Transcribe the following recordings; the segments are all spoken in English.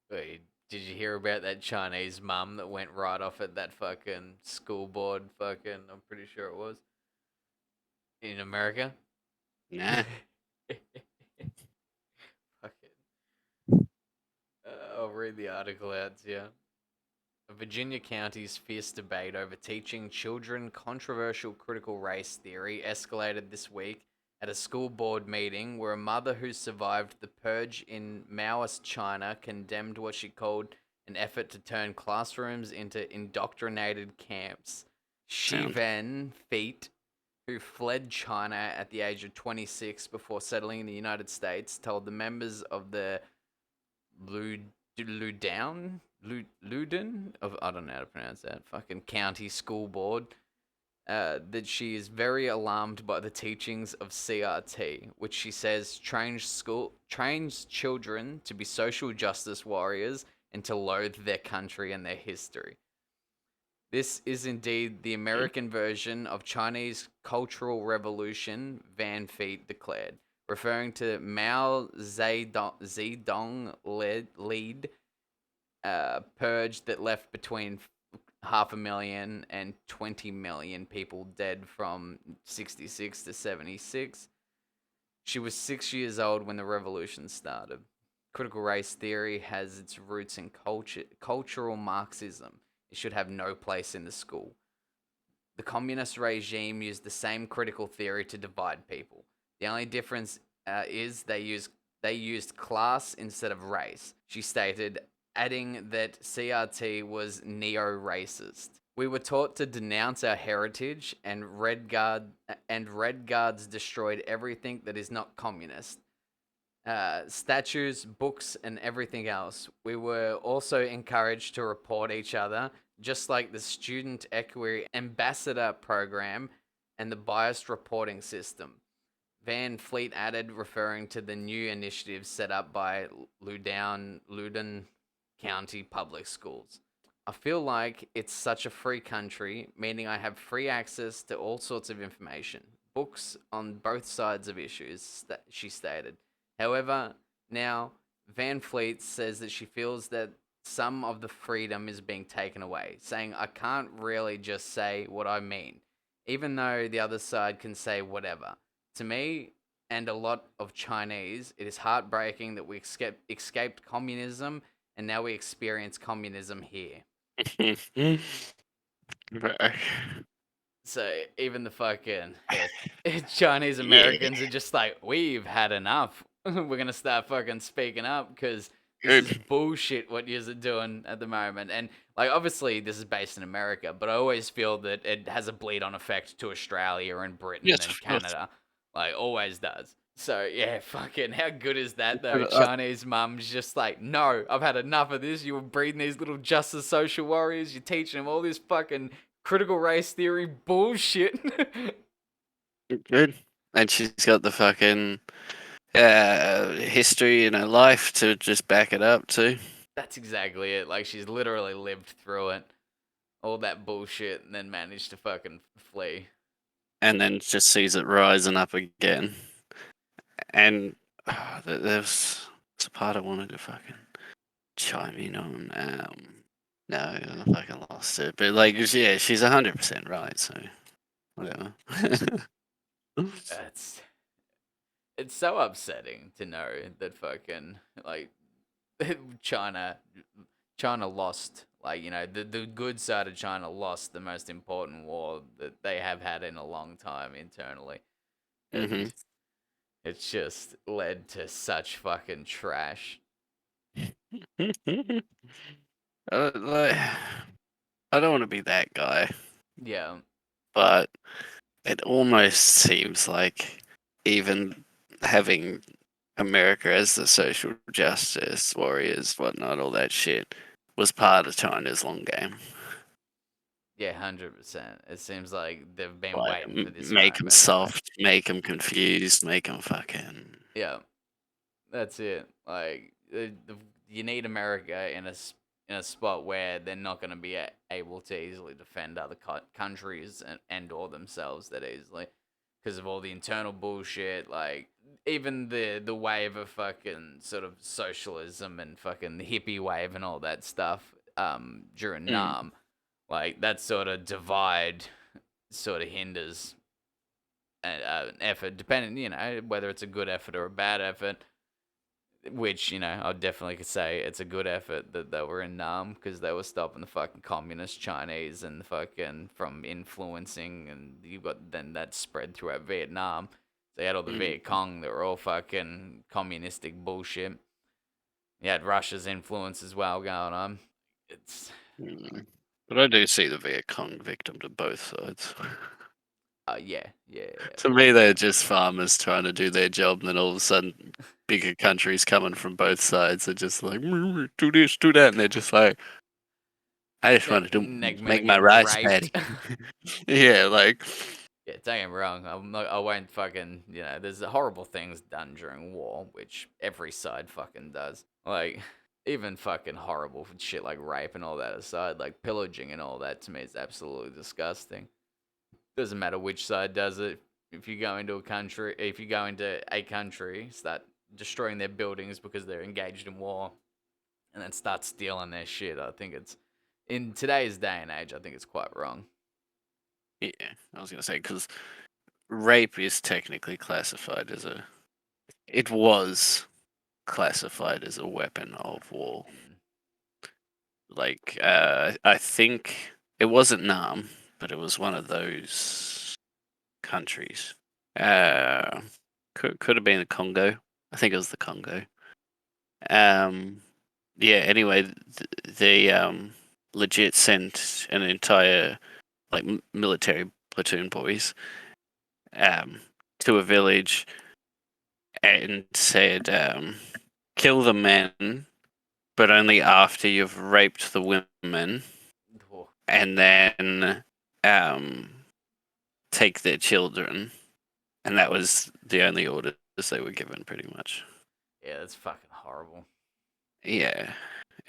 Wait, did you hear about that Chinese mum that went right off at that fucking school board? Fucking, I'm pretty sure it was in America. Nah. Fucking, I'll read the article out to you. Virginia County's fierce debate over teaching children controversial critical race theory escalated this week at a school board meeting where a mother who survived the purge in Maoist China condemned what she called an effort to turn classrooms into indoctrinated camps. Sound. Shivan Feet, who fled China at the age of 26 before settling in the United States, told the members of the Ludown, Luden of I don't know how to pronounce that fucking county school board that she is very alarmed by the teachings of CRT, which she says trains children to be social justice warriors and to loathe their country and their history. This is indeed the American version of Chinese Cultural Revolution, Van Feet declared, referring to Mao Zedong lead purge that left between half a million and 20 million people dead from 66 to 76. She was 6 years old when the revolution started. Critical race theory has its roots in cultural Marxism. It should have no place in the school. The communist regime used the same critical theory to divide people. The only difference is they used class instead of race. She stated, adding that CRT was neo-racist. We were taught to denounce our heritage, and Red Guards destroyed everything that is not communist. Statues, books, and everything else. We were also encouraged to report each other, just like the Student Equity Ambassador Program and the biased reporting system. Van Fleet added, referring to the new initiatives set up by Loudoun County Public Schools. I feel like it's such a free country, meaning I have free access to all sorts of information, books on both sides of issues, she stated. However, now Van Fleet says that she feels that some of the freedom is being taken away, saying, I can't really just say what I mean, even though the other side can say whatever. To me, and a lot of Chinese, it is heartbreaking that we escaped communism and now we experience communism here. Bro. So even the fucking Chinese Yeah. Americans are just like, we've had enough. We're gonna start fucking speaking up because this is Good. bullshit what you're doing at the moment. And like, obviously, this is based in America, but I always feel that it has a bleed on effect to Australia and Britain Yes, and of course. Canada, like always does. So yeah, fucking how good is that though? But I, Chinese mums just like, no, I've had enough of this. You were breeding these little justice social warriors. You're teaching them all this fucking critical race theory bullshit. good. And she's got the fucking history in her life to just back it up too. That's exactly it. Like she's literally lived through it, all that bullshit, and then managed to fucking flee. And then just sees it rising up again. And there's a part I wanted to fucking chime in on. No, I fucking lost it. But like, yeah, she's 100% right. So whatever. That's it's so upsetting to know that fucking like China China lost, like, the good side of China lost the most important war that they have had in a long time internally. hmm And it's just led to such fucking trash. like, I don't want to be that guy, Yeah. but it almost seems like even having America as the social justice warriors, whatnot, all that shit, was part of China's long game. Yeah, 100%. It seems like they've been Like, waiting for this make them moment. soft, make them confused, make them fucking. Yeah, that's it. Like, you need America in a spot where they're not going to be able to easily defend other countries and or themselves that easily. because of all the internal bullshit. Like even the wave of fucking sort of socialism and fucking the hippie wave and all that stuff during Mm. Nam, like that sort of divide sort of hinders an effort, depending, whether it's a good effort or a bad effort. Which, I definitely could say it's a good effort that they were in Nam because they were stopping the fucking communist Chinese and the fucking from influencing, and you got then that spread throughout Vietnam. So you had all the Mm. Viet Cong that were all fucking communistic bullshit. You had Russia's influence as well going on. It's Mm. But I do see the Viet Cong victim to both sides. yeah, yeah. To me, they're just farmers trying to do their job, and then all of a sudden, bigger countries coming from both sides are just like, "Mm, do this, do that," and they're just like, I just want to Next make minute my getting rice raped. paddy. Yeah, like, Yeah, don't get me wrong. I won't fucking. There's horrible things done during war, which every side fucking does. Like, even fucking horrible shit like rape and all that aside, like pillaging and all that to me is absolutely disgusting. Doesn't matter which side does it. If you go into a country, start destroying their buildings because they're engaged in war, and then start stealing their shit, I think it's in today's day and age. I think it's quite wrong. yeah, I was gonna say because rape is technically classified as a. It was classified as a weapon of war. Mm. Like, I think it wasn't Nam, but it was one of those countries. Uh, could have been the Congo. I think it was the Congo. Um, yeah. Anyway, they legit sent an entire like military platoon boys um to a village and said kill the men, but only after you've raped the women, Oh, and then um take their children. And that was the only orders they were given, pretty much. yeah, that's fucking horrible. Yeah.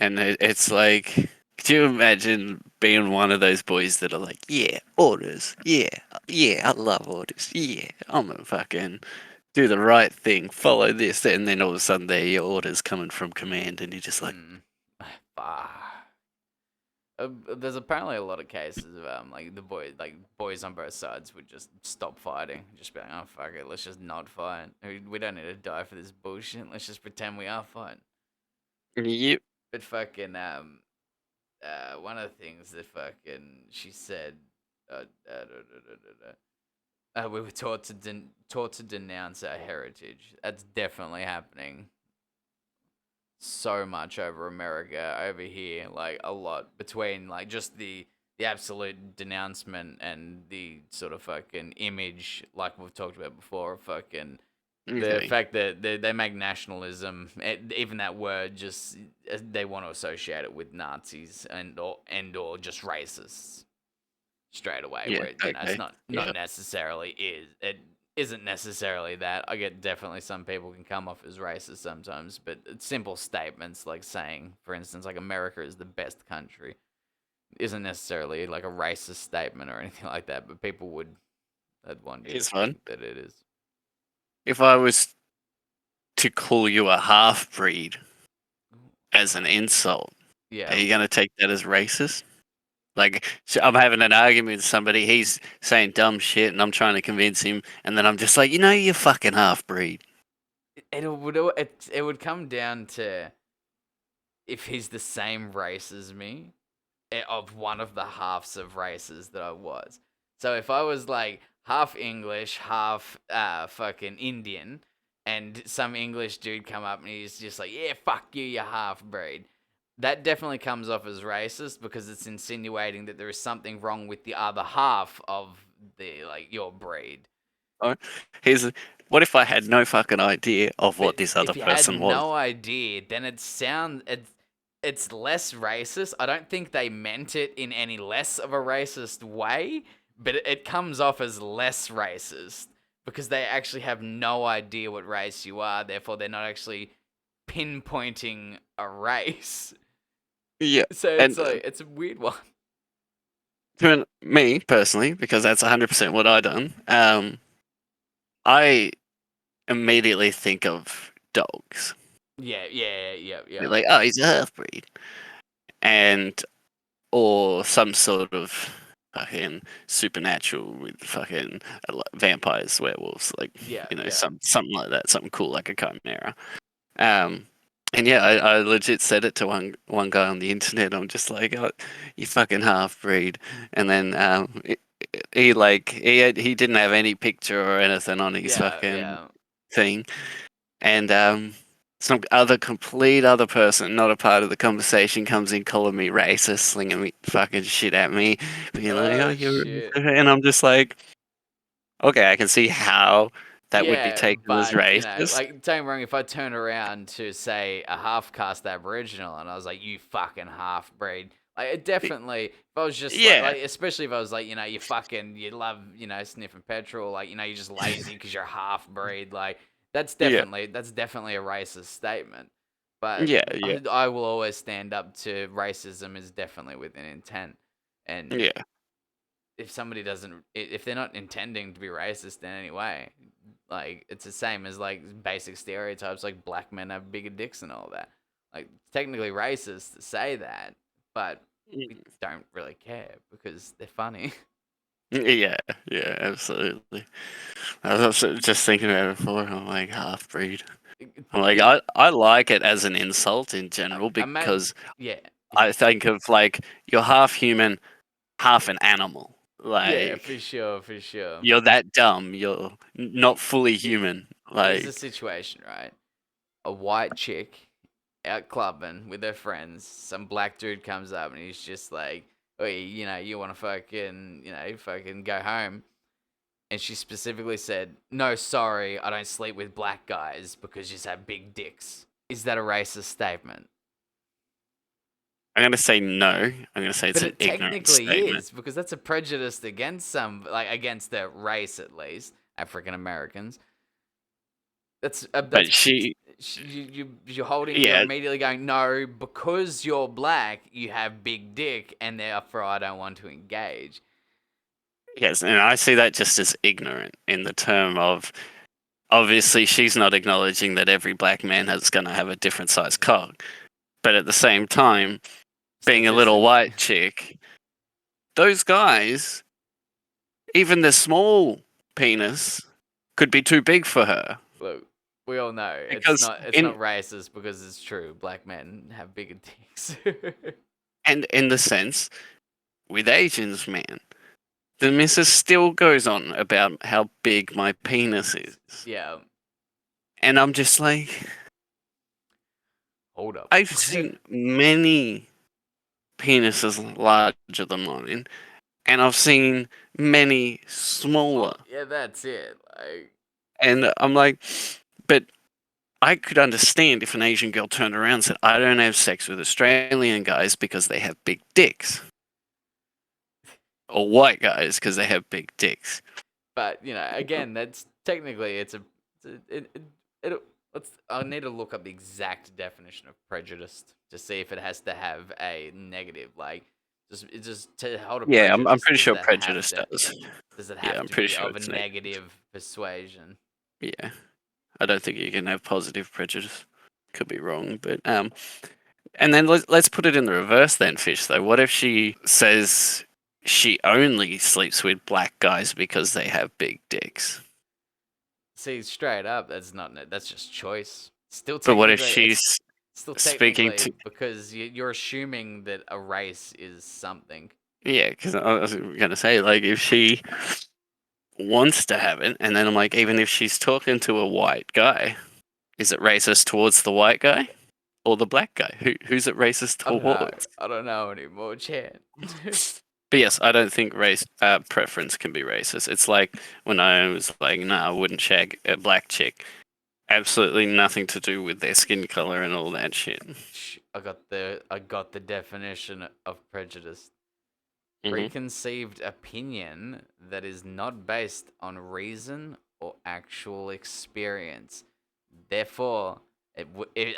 And it's like, could you imagine being one of those boys that are like, yeah, orders. Yeah, yeah, I love orders. Yeah, I'm gonna fucking do the right thing, follow this. And then all of a sudden, there are your orders coming from command, and you're just like, Mm. There's apparently a lot of cases of like boys on both sides would just stop fighting, just be like, oh fuck it, let's just not fight. We don't need to die for this bullshit. Let's just pretend we are fighting. yep. But fucking one of the things that fucking she said, we were taught to denounce our heritage. That's definitely happening so much over America, over here, like a lot between like just the absolute denouncement and the sort of fucking image, like we've talked about before, of fucking the Okay. fact that they make nationalism, even that word, just they want to associate it with Nazis and or just racists straight away. Yeah. Where it's Okay. not Yeah. necessarily it isn't necessarily that. I get definitely some people can come off as racist sometimes, but it's simple statements like saying, for instance, like America is the best country isn't necessarily like a racist statement or anything like that. But people would I'd want you to Here's one. think that it is. If I was to call you a half breed as an insult, are Yeah, you going to take that as racist? Like, so I'm having an argument with somebody, he's saying dumb shit, and I'm trying to convince him, and then I'm just like, you're fucking half breed. it would come down to if he's the same race as me, of one of the halves of races that I was. So if I was like half English, half fucking Indian, and some English dude come up and he's just like, "Yeah, fuck you, you half breed." That definitely comes off as racist because it's insinuating that there is something wrong with the other half of the like your breed. Right? Here's what if I had no fucking idea of But what this other if you had person was? no idea, then it's less racist. I don't think they meant it in any less of a racist way, but it comes off as less racist because they actually have no idea what race you are. Therefore, they're not actually pinpointing a race. Yeah, So it's and like it's a weird one. to me personally, because that's 100% what I done. I immediately think of dogs. Yeah. They're like, oh, he's a half breed, and or some sort of fucking supernatural with fucking vampires, werewolves, like Yeah. something like that, something cool like a chimera. Um, and yeah, I legit said it to one guy on the internet. I'm just like, oh, you fucking half breed. And then he didn't have any picture or anything on his fucking Yeah. thing, and some other complete other person, not a part of the conversation, comes in calling me racist, slinging me fucking shit at me, being like, "Oh, Oh you're," shit. and I'm just like, okay, I can see how that would be Yeah, taken as but racist. like, don't get me wrong. If I turn around to say a half caste Aboriginal and I was like, "You fucking half breed," like it definitely. If I was just Yeah, especially if I was like, you love, sniffing petrol, like, you're just lazy because you're half breed, like yeah, that's definitely a racist statement. But yeah, yeah, I will always stand up to racism is definitely with an intent, and yeah, if somebody doesn't, if they're not intending to be racist in any way, like it's the same as like basic stereotypes, like black men have bigger dicks and all that. Like it's technically racist to say that, but we mm, don't really care because they're funny. yeah, yeah, absolutely. I was just thinking about it before. I'm like half breed. I'm like, Yeah, I like it as an insult in general imagine. because Yeah, I think of like you're half human, half an animal. yeah, Like for sure, for sure. you're that dumb. You're not fully human. Here's the Like situation, right? A white chick out clubbing with her friends. Some black dude comes up and he's just like, "Hey, you want to fucking, fucking go home?" And she specifically said, "No, sorry, I don't sleep with black guys because you just have big dicks." Is that a racist statement? I'm gonna say no. I'm gonna say it's But an it ignorant technically statement. is because that's a prejudice against some, like against the race at least, African Americans. That's But she, you're yeah, immediately going, no, because you're black, you have big dick, and therefore I don't want to engage. yes, and I see that just as ignorant in the term of obviously she's not acknowledging that every black man is gonna have a different size cock, but at the same time, being a little Statistically, white chick, those guys, even the small penis, could be too big for her look, we all know because it's in not racist because it's true. Black men have bigger dicks. and in the sense with Asians, man, the missus still goes on about how big my penis is, Yeah, and I'm just like, hold up. I've seen many penises larger than mine, and I've seen many smaller, Well, yeah, that's it. Like, and I'm like, but I could understand if an Asian girl turned around and said, I don't have sex with Australian guys because they have big dicks. Or white guys because they have big dicks. but again, that's technically it's a it let's I need to look up the exact definition of prejudice to see if it has to have a negative, like, just to hold a Yeah, I'm prejudice. pretty sure prejudice does. Does it Yeah, have I'm to pretty be sure of a it's negative. negative persuasion? Yeah, I don't think you can have positive prejudice. Could be wrong, but and then let's put it in the reverse then, Fish. Though, what if she says she only sleeps with black guys because they have big dicks? See, straight up, that's just choice. But what if she's Still speaking technically to because you're assuming that a race is something. yeah? Because I was gonna say like if she wants to have it, and then I'm like, even if she's talking to a white guy, is it racist towards the white guy or the black guy? Who's it racist I don't know. towards? I don't know anymore, Chan. But yes, I don't think race preference can be racist. It's like when I was like, nah, I wouldn't shag a black chick. Absolutely nothing to do with their skin color and all that shit. I got the definition of prejudice. Hmm. Preconceived opinion that is not based on reason or actual experience. Therefore,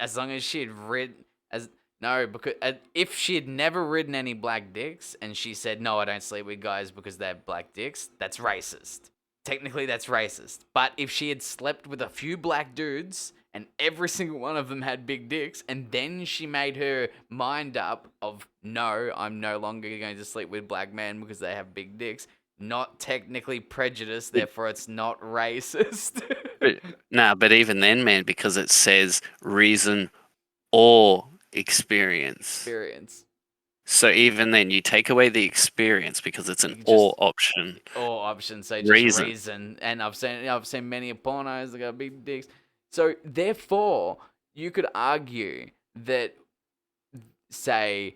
as long as she had rid as no, because if she had never ridden any black dicks and she said no, I don't sleep with guys because they have black dicks, that's racist. technically that's racist. But if she had slept with a few black dudes and every single one of them had big dicks, and then she made her mind up of, no, I'm no longer going to sleep with black men because they have big dicks, not technically prejudiced, But, therefore it's not racist. but even then, man, because it says reason or experience. Experience. So even then, you take away the experience because it's an You or just option. or options say just Reason. reason, and I've seen many pornos that got big dicks. So therefore, you could argue that, say,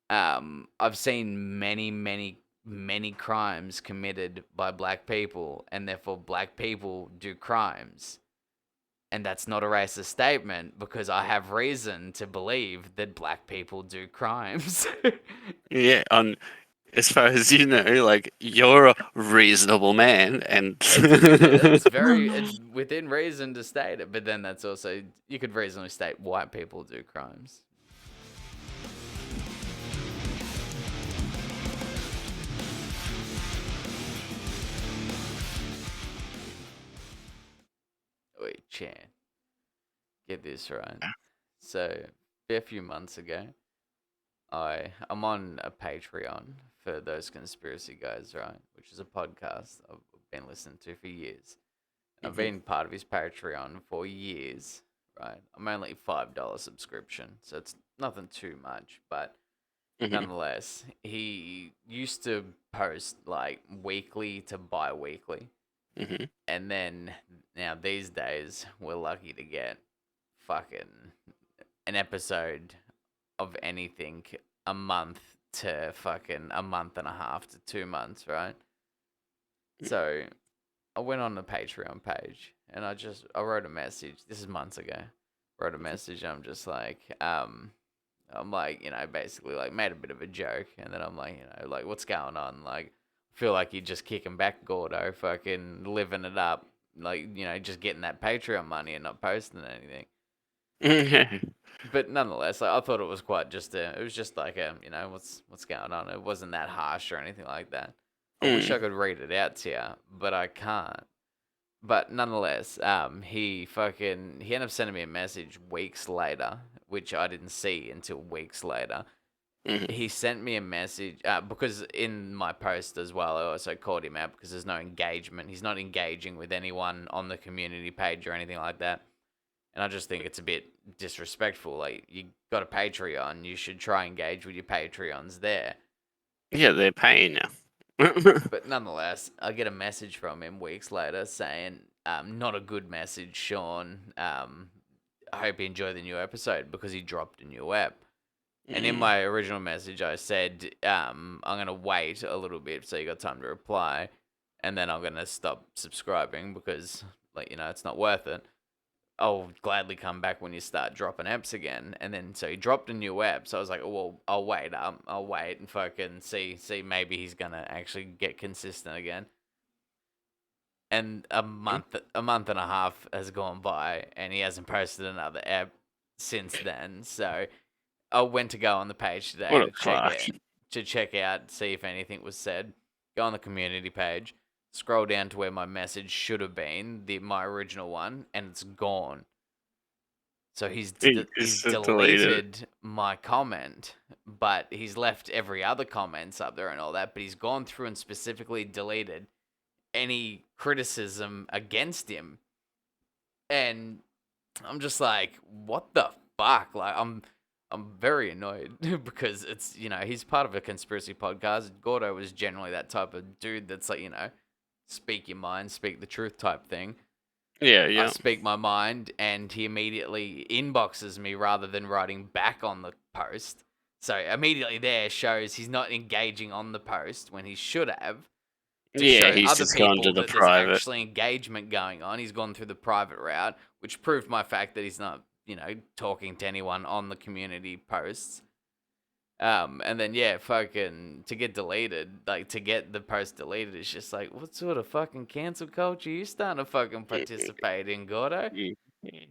I've seen many crimes committed by black people, and therefore black people do crimes. And that's not a racist statement because I have reason to believe that black people do crimes. Yeah, on as far as you know, like you're a reasonable man, and It's very it's within reason to state it, but then that's also, you could reasonably state white people do crimes. Wait, Chan, get this right. So, a few months ago, I'm on a Patreon for those conspiracy guys, right? Which is a podcast I've been listening to for years. I've Mhm, been part of his Patreon for years, right? I'm only $5 subscription, so it's nothing too much, but mhm, nonetheless, he used to post like weekly to bi-weekly, mhm. and then now these days we're lucky to get fucking an episode of anything a month to fucking a month and a half to 2 months, right? So I went on the Patreon page and I wrote a message. This is months ago. Wrote a message. I'm just like, I'm like, basically like made a bit of a joke, and then I'm like, like, what's going on? Like, I feel like you're just kicking back, Gordo, fucking living it up, like, just getting that Patreon money and not posting anything. But nonetheless, I thought it was quite it was just like what's going on. It wasn't that harsh or anything like that. I wish I Mm, could read it out to you, but I can't. But nonetheless, he ended up sending me a message weeks later, which I didn't see until weeks later. mhm. He sent me a message because in my post as well, I also called him out because there's no engagement. He's not engaging with anyone on the community page or anything like that. And I just think it's a bit disrespectful. Like, you got a Patreon, you should try engage with your Patreons there. Yeah, they're paying you. But nonetheless, I get a message from him weeks later saying, not a good message, Sean. I hope you enjoy the new episode, because he dropped a new ep. And in Mm. my original message, I said, I'm going to wait a little bit so you got time to reply. And then I'm going to stop subscribing because, like, it's not worth it. I'll gladly come back when you start dropping apps again. And then so he dropped a new app. So I was like, oh, well, I'll wait. I'll wait and fucking see. Maybe he's gonna actually get consistent again. And a month and a half has gone by, and he hasn't posted another app since then. So I went to go on the page today What a to check fuck. it, to check out, see if anything was said. Go on the community page, scroll down to where my message should have been, my original one, and it's gone. So He he's just deleted it. deleted my comment, but he's left every other comments up there and all that. But he's gone through and specifically deleted any criticism against him, and I'm just like, what the fuck? Like, I'm very annoyed because it's, he's part of a conspiracy podcast. Gordo was generally that type of dude that's like, speak your mind, speak the truth type thing. Yeah, I yeah. speak my mind, and he immediately inboxes me rather than writing back on the post. So immediately there shows he's not engaging on the post when he should have, to Yeah, show he's other just gone to people the that there's private. actually engagement going on. He's gone through the private route, which proved my fact that he's not, talking to anyone on the community posts. And then yeah, fucking to get deleted, like to get the post deleted, it's just like, what sort of fucking cancel culture you starting to fucking participate in, Gordo? Mm.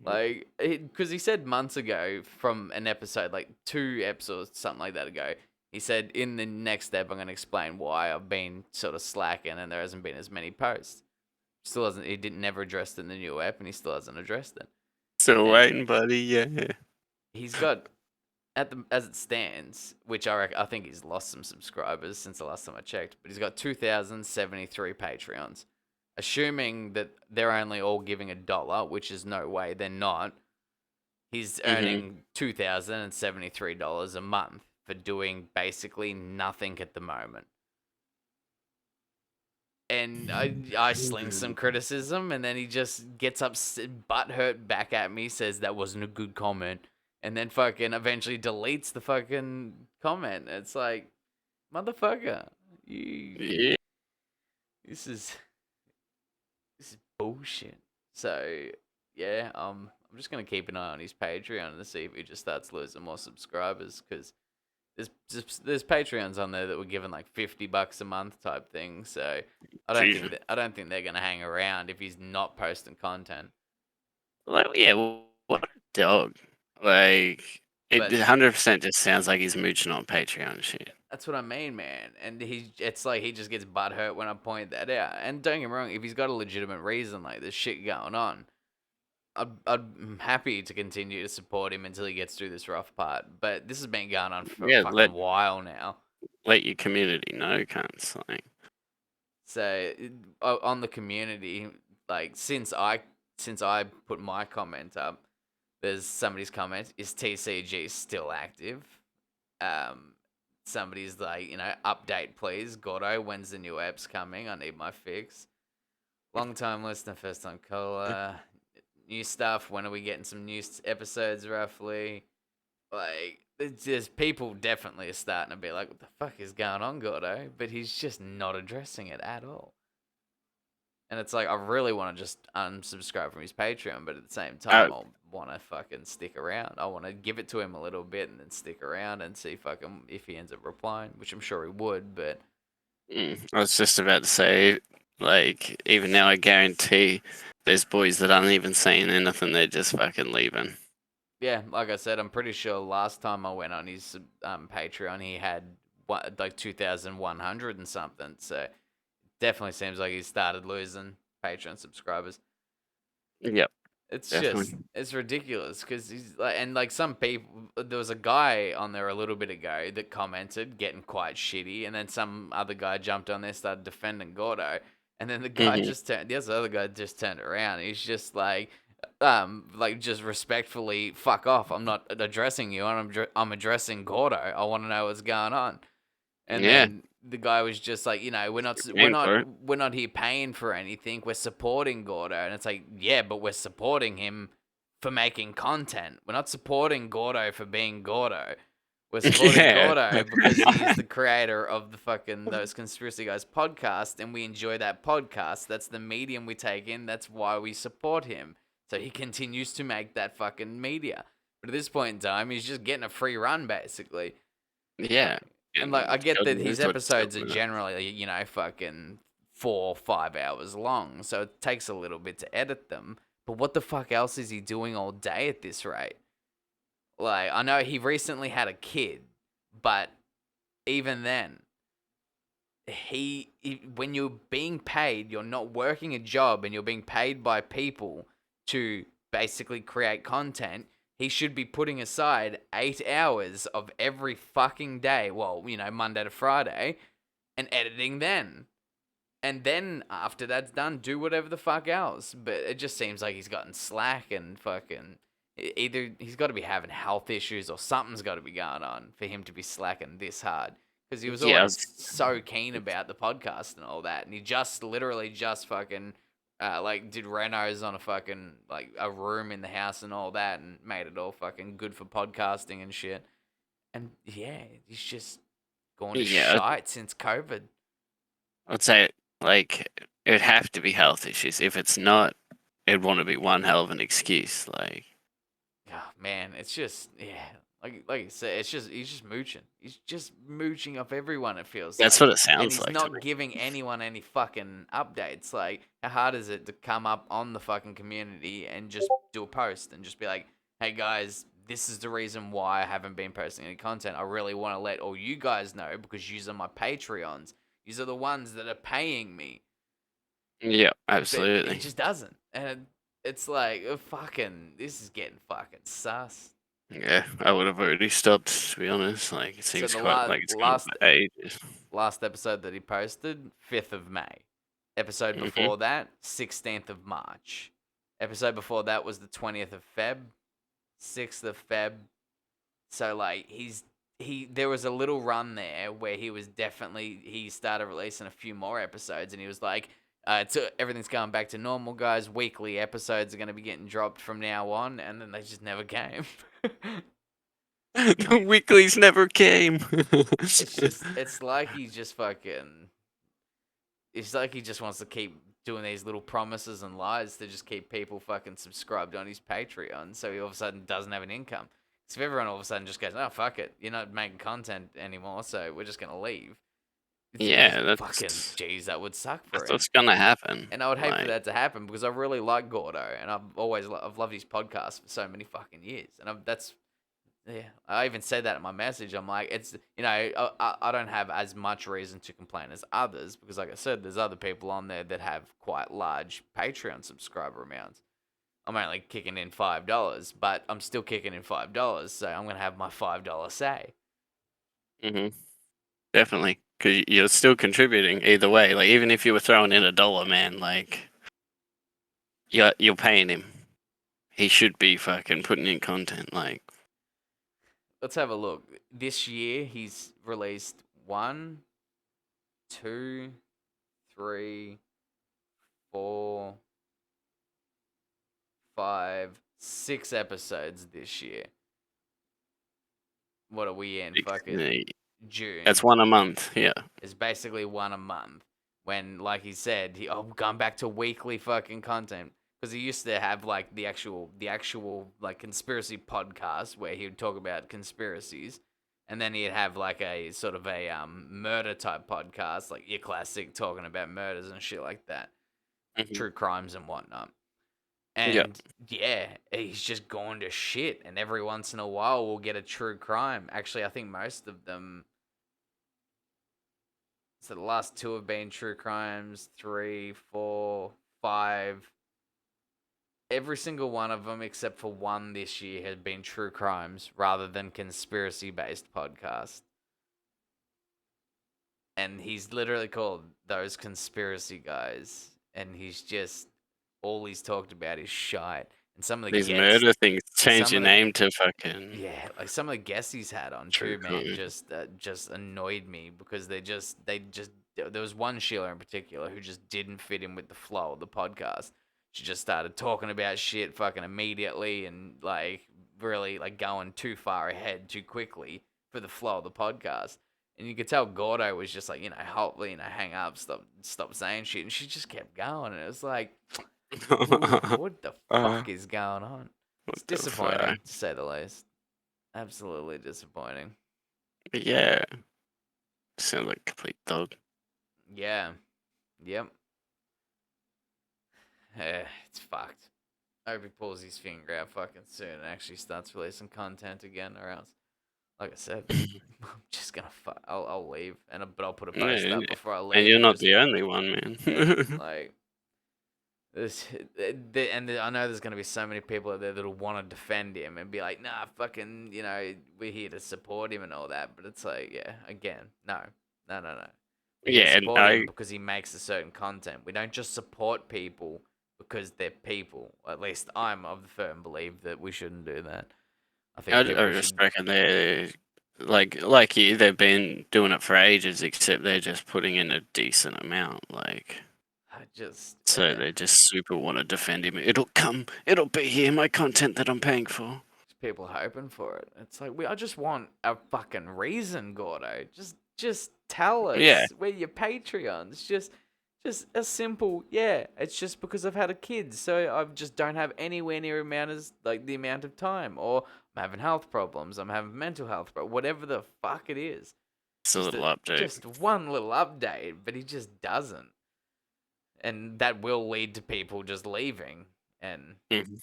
Like, because he said months ago from an episode, like 2 episodes, something like that ago, he said, in the next step, I'm going to explain why I've been sort of slacking and there hasn't been as many posts. Still hasn't. He didn't never addressed it in the new app, and he still hasn't addressed it. Still And waiting, buddy. Yeah. he's got as it stands, which I think he's lost some subscribers since the last time I checked, but he's got 2,073 Patreons. Assuming that they're only all giving $1, which is no way they're not. He's earning $2,073 a month for doing basically nothing at the moment. And I sling some criticism, and then he just gets butthurt back at me, says that wasn't a good comment, and then fucking eventually deletes the fucking comment. It's like, motherfucker, Yeah. this is bullshit. So yeah, I'm just gonna keep an eye on his Patreon to see if he just starts losing more subscribers, because there's Patreons on there that were given like $50 a month type thing. So Jesus. I don't think they're gonna hang around if he's not posting content. Like, yeah, what a dog. Like, it But 100% just sounds like he's mooching on Patreon and shit. that's what I mean, man. And it's like he just gets butthurt when I point that out. And don't get me wrong, if he's got a legitimate reason, like there's shit going on, I'm happy to continue to support him until he gets through this rough part. But this has been going on for a Yeah, fucking while now. let your community know, cunts. Like, So on the community, like since I put my comment up, there's somebody's comment: is TCG still active? Somebody's like, update please, Gordo. When's the new apps coming? I need my fix. Long time listener, first time caller. New stuff. When are we getting some new episodes? Roughly, like, it's just people definitely are starting to be like, what the fuck is going on, Gordo? But he's just not addressing it at all. And it's like, I really want to just unsubscribe from his Patreon, but at the same time, I want to fucking stick around. I want to give it to him a little bit and then stick around and see if he ends up replying, which I'm sure he would, but I was just about to say, like, even now, I guarantee there's boys that aren't even saying anything. They're just fucking leaving. yeah, like I said, I'm pretty sure last time I went on his Patreon, he had like 2,100 and something. So definitely seems like he started losing Patreon subscribers. Yep, It's definitely. just it's ridiculous because he's like, and like some people, there was a guy on there a little bit ago that commented getting quite shitty, and then some other guy jumped on there, started defending Gordo, and then the other guy just turned around. He's just like just respectfully, fuck off. I'm not addressing you. I'm addressing Gordo. I want to know what's going on. And Yeah, then the guy was just like, paying for it. we're not here paying for anything. We're supporting Gordo, and it's like, yeah, but we're supporting him for making content. We're not supporting Gordo for being Gordo. We're supporting Yeah. Gordo because he's the creator of the fucking Those Conspiracy Guys podcast, and we enjoy that podcast. That's the medium we take in. That's why we support him. So he continues to make that fucking media. But at this point in time, he's just getting a free run, basically. Yeah. And like, I get God that his knows what he's episodes are talking about. generally, fucking 4 or 5 hours long, so it takes a little bit to edit them. But what the fuck else is he doing all day at this rate? Like, I know he recently had a kid, but even then, when you're being paid, you're not working a job and you're being paid by people to basically create content. He should be putting aside 8 hours of every fucking day, well, Monday to Friday, and editing then. And then after that's done, do whatever the fuck else. But it just seems like he's gotten slack and fucking. Either he's got to be having health issues or something's got to be going on for him to be slacking this hard. Because he was Yeah, always so keen about the podcast and all that. And he literally just fucking, like, did renos on a fucking, like, a room in the house and all that and made it all fucking good for podcasting and shit. And yeah, he's just gone to yeah. shite since COVID. I'd say, like, it would have to be health issues. If it's not, it'd want to be one hell of an excuse. Like, Oh, man, it's just, yeah, like you said, he's just mooching. He's just mooching off everyone. It feels that's like, what it and sounds he's like to not me. giving anyone any fucking updates. Like, how hard is it to come up on the fucking community and just do a post and just be like, hey guys, this is the reason why I haven't been posting any content. I really want to let all you guys know because you are my Patreons. These are the ones that are paying me. Yeah, but he absolutely. just doesn't, and it's like fucking. This is getting fucking sus. Yeah, I would have already stopped, to be honest. Like, it So seems the quite like it's gone on last for ages. last episode that he posted, 5th of May. Episode Hmm. before that, 16th of March. Episode before that was the 20th of Feb, 6th of Feb. So like he there was a little run there where he started releasing a few more episodes, and he was like everything's going back to normal, guys. Weekly episodes are going to be getting dropped from now on, and then they just never came. The weeklies never came. It's like he just fucking it's like he just wants to keep doing these little promises and lies to just keep people fucking subscribed on his Patreon, so he all of a sudden doesn't have an income. So if everyone all of a sudden just goes, oh fuck it, you're not making content anymore, so we're just gonna leave. It's Yeah, fucking geez, that would suck for that's him. what's gonna happen. And I would hate for Like, that to happen because I really like Gordo, and I've loved his podcast for so many fucking years, and that's yeah, I even said that in my message. I'm like, it's I don't have as much reason to complain as others because, like I said, there's other people on there that have quite large Patreon subscriber amounts. I'm only kicking in $5, but I'm still kicking in $5, so I'm gonna have my $5 say. hmm definitely, because you're still contributing either way. Like, even if you were throwing in $1, man, like, you're paying him. He should be fucking putting in content. Like, Let's have a look. This year, he's released one, two, three, four, five, 6 episodes this year. What are we in? Fucking that's June. one a month. Yeah. Is basically one a month. When, like he said, gone back to weekly fucking content because he used to have like the actual like conspiracy podcast where he would talk about conspiracies, and then he'd have like a sort of a murder type podcast, like your classic talking about murders and shit like that, Hmm. true crimes and whatnot. Yeah. And yeah, he's just gone to shit, and every once in a while we'll get a true crime. Actually, I think most of them, so the last two have been true crimes, three, four, five. Every single one of them, except for one this year, has been true crimes rather than conspiracy based podcast. And he's literally called those conspiracy guys. And he's just, all he's talked about is shite. And some of the These guests, murder things. Change some your of the name to fucking yeah, like some of the guests he's had on true too, man, crime. just annoyed me because they just there was one Sheila in particular who just didn't fit in with the flow of the podcast. She just started talking about shit fucking immediately and like really like going too far ahead too quickly for the flow of the podcast. And you could tell Gordo was just like, hopefully, hang up, stop saying shit. And she just kept going. And it was like, what the uh, fuck is going on? It's what the fuck? disappointing, to say the least. Absolutely disappointing. But yeah, sounds like a complete dog. Yeah. Yep. It's fucked. I hope he pulls his finger out fucking soon and actually starts releasing content again, or else, like I said, I'm just gonna I'll leave, but I'll put a post Yeah, up before I and leave you're and not just the only one, yeah, man. like this, I know there's gonna be so many people out there that'll want to defend him and be like, nah, fucking, we're here to support him and all that, but it's like, yeah, again, no, no, no, no. We're here to Yeah, and support him because he makes a certain content. We don't just support people because they're people. At least I'm of the firm belief that we shouldn't do that. I think I people just should reckon they're like you. They've been doing it for ages, except they're just putting in a decent amount. Like, just, so they just super want to defend him. It'll come. It'll be here. My content that I'm paying for. people hoping for it. It's like I just want a fucking reason, Gordo. Just tell Yeah, us we're your Patreons. Just a simple yeah. It's just because I've had a kid, so I just don't have anywhere near amount as like the amount of time, or I'm having health problems. I'm having mental health, but whatever the fuck it is, it's a little update. just one little update. But he just doesn't, and that will lead to people just leaving. And Mhm.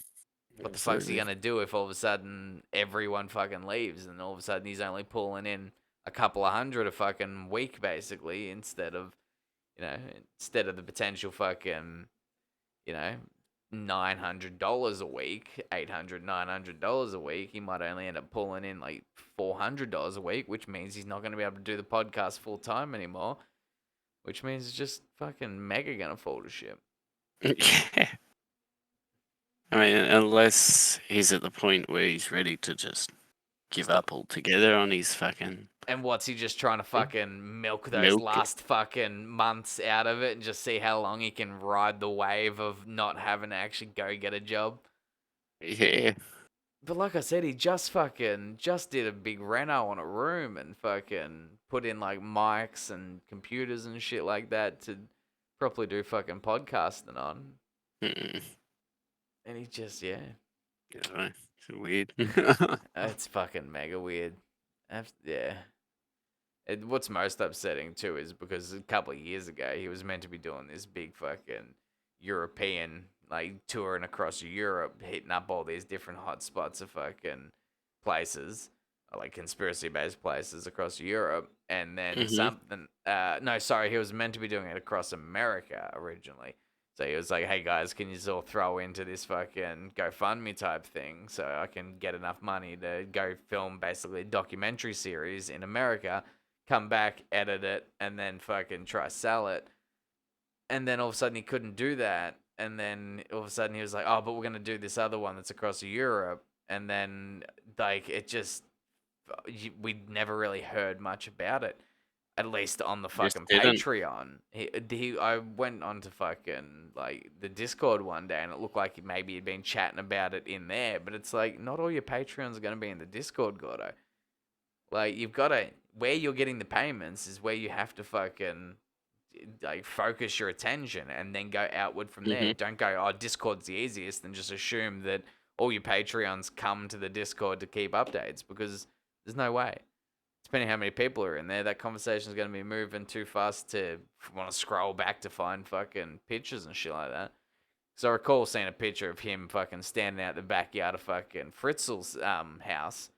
what the fuck's he Absolutely. gonna do if all of a sudden everyone fucking leaves and all of a sudden he's only pulling in a couple of hundred a fucking week basically instead of You know, instead of the potential fucking, you know, $900 a week, $800 $900 a week, he might only end up pulling in like $400 a week, which means he's not going to be able to do the podcast full time anymore, which means it's just fucking mega going to fall to shit. Yeah. I mean, unless he's at the point where he's ready to just give Stop. up altogether on his fucking And what's he just trying to fucking milk those milk. last fucking months out of it and just see how long he can ride the wave of not having to actually go get a job? Yeah. But like I said, he just did a big reno on a room and fucking put in like mics and computers and shit like that to properly do fucking podcasting on. Mm. And he just, yeah, It's weird. it's fucking mega weird. Yeah. What's most upsetting too is because a couple of years ago he was meant to be doing this big fucking European like touring across Europe, hitting up all these different hot spots of fucking places, like conspiracy based places across Europe, and then hmm something. No, sorry, he was meant to be doing it across America originally. So he was like, "Hey guys, can you all throw into this fucking GoFundMe type thing so I can get enough money to go film basically a documentary series in America?" Come back, edit it, and then fucking try sell it. And then all of a sudden he couldn't do that. And then all of a sudden he was like, "Oh, but we're gonna do this other one that's across Europe." And then like it just we never really heard much about it, at least on the Just fucking didn't. Patreon. I went onto fucking like the Discord one day and it looked like maybe he'd been chatting about it in there, but it's like not all your Patreons are gonna be in the Discord, Gordo. Like you've got to where you're getting the payments is where you have to fucking like focus your attention and then go outward from there. hmm Don't go, oh, Discord's the easiest, and just assume that all your Patreons come to the Discord to keep updates because there's no way. Depending how many people are in there, that conversation is going to be moving too fast to want to scroll back to find fucking pictures and shit like that. So I recall seeing a picture of him fucking standing out the backyard of fucking Fritzl's house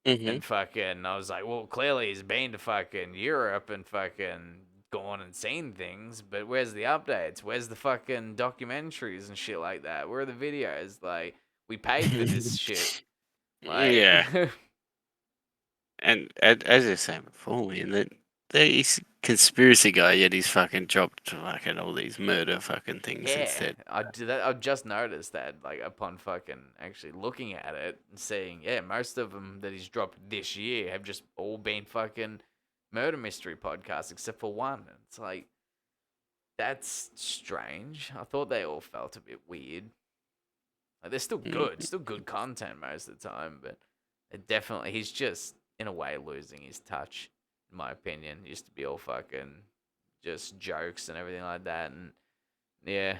hmm and fucking, I was like, well, clearly he's been to fucking Europe and fucking gone and seen things, but where's the updates? Where's the fucking documentaries and shit like that? Where are the videos? Like, we paid for this shit. Like, Yeah. And as I was saying before, man, that he's a conspiracy guy, yet he's fucking dropped fucking all these murder fucking things yeah, instead. I did that. I just noticed that, like, upon fucking actually looking at it and seeing, yeah, most of them that he's dropped this year have just all been fucking murder mystery podcasts, except for one. And it's like, that's strange. I thought they all felt a bit weird. Like, they're still good content most of the time, but it definitely he's just in a way losing his touch, in my opinion. He used to be all fucking just jokes and everything like that, and yeah,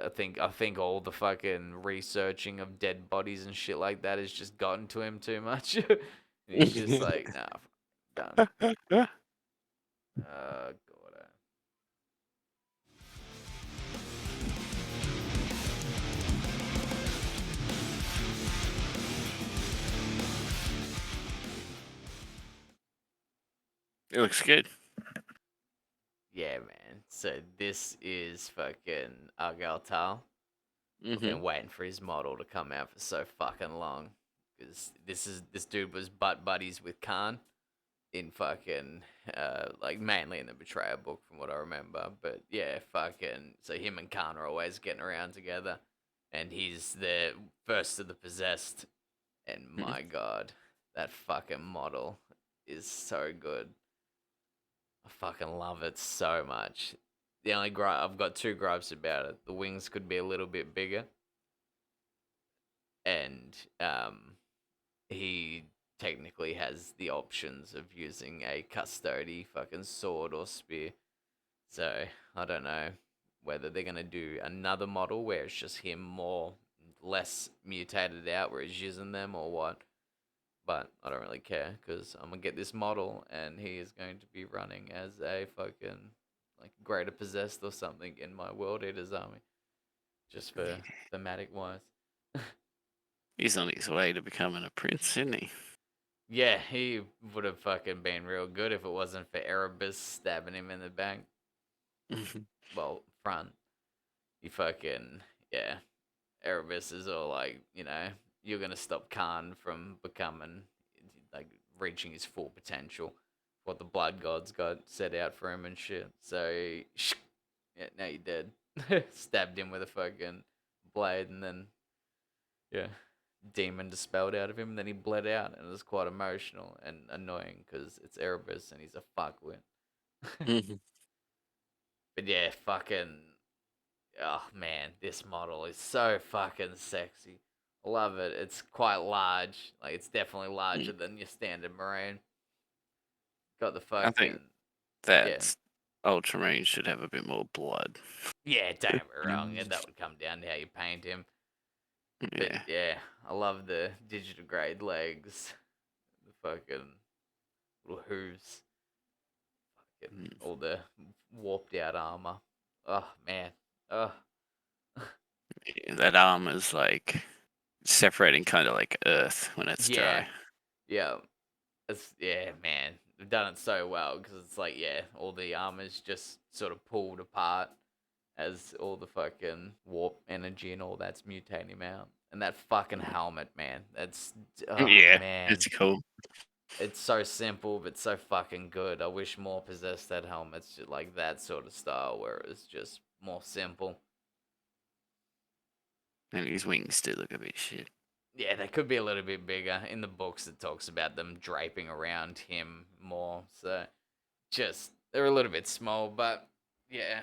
I think all the fucking researching of dead bodies and shit like that has just gotten to him too much. And he's just Mm. like, nah, done. God. It looks good. Yeah, man. So this is fucking Argel Tal. I've hmm been waiting for his model to come out for so fucking long. Because this dude was butt buddies with Khan in fucking like mainly in the Betrayer book from what I remember. But yeah, fucking so him and Khan are always getting around together. And he's the first of the possessed. And my god, that fucking model is so good. I fucking love it so much. The only I've got two gripes about it. The wings could be a little bit bigger, and he technically has the options of using a custody fucking sword or spear. So I don't know whether they're gonna do another model where it's just him more less mutated out where he's using them or what. But I don't really care because I'm gonna get this model and he is going to be running as a fucking like greater possessed or something in my World Eaters army, just for thematic wise. He's on his way to becoming a prince, isn't he? Yeah, he would have fucking been real good if it wasn't for Erebus stabbing him in the back. well, front. You fucking, yeah. Erebus is all like, you're gonna stop Khan from becoming, like, reaching his full potential, what the blood gods got set out for him and shit. So, yeah, now you're dead. Stabbed him with a fucking blade, and then, yeah, demon dispelled out of him. And then he bled out, and it was quite emotional and annoying because it's Erebus and he's a fuckwit. Mhm. But yeah, fucking, oh man, this model is so fucking sexy. I love it. It's quite large. Like, it's definitely larger Mm. than your standard Marine. Got the I think fucking, yeah. that Ultramarine should have a bit more blood. Yeah, don't get me wrong. And that would come down to how you paint him. But Yeah. yeah, I love the digital grade legs. The fucking little hooves. Fucking Mm. all the warped out armor. Oh man. Oh Yeah, that arm is like separating kind of like Earth when it's yeah. dry. Yeah. It's, yeah, man. They've done it so well because it's like, yeah, all the armor's just sort of pulled apart as all the fucking warp energy and all that's mutating him out. And that fucking helmet, man. That's, oh Yeah, man. it's cool. It's so simple but so fucking good. I wish more possessed that helmets just like that sort of style where it's just more simple. And his wings do look a bit shit. Yeah, they could be a little bit bigger. In the books, it talks about them draping around him more. So just they're a little bit small, but yeah.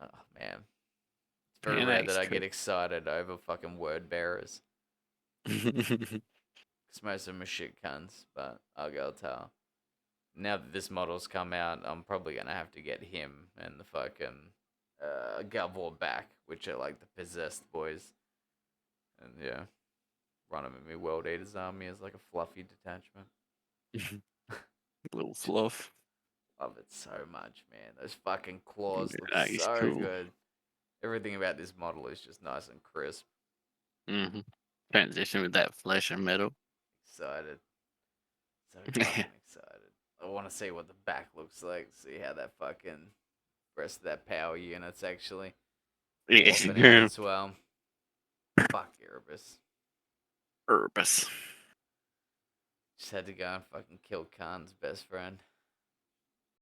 Oh man, it's very Yeah, no, rare that he's I cool. get excited over fucking word bearers. Cause most of them are shit cunts. But Argel Tal. Now that this model's come out, I'm probably gonna have to get him and the fucking Galvor back, which are like the possessed boys, and yeah, run them in my World Eaters army as like a fluffy detachment. Little fluff. Love it so much, man. Those fucking claws look Yeah, he's so cool. good. Everything about this model is just nice and crisp. hmm Transition with that flesh and metal. Excited. So Yeah. fucking excited. I want to see what the back looks like. See how that fucking rest of that power unit's actually morphing out Yeah. as well. Fuck Erebus. Urbis. Just had to go and fucking kill Khan's best friend.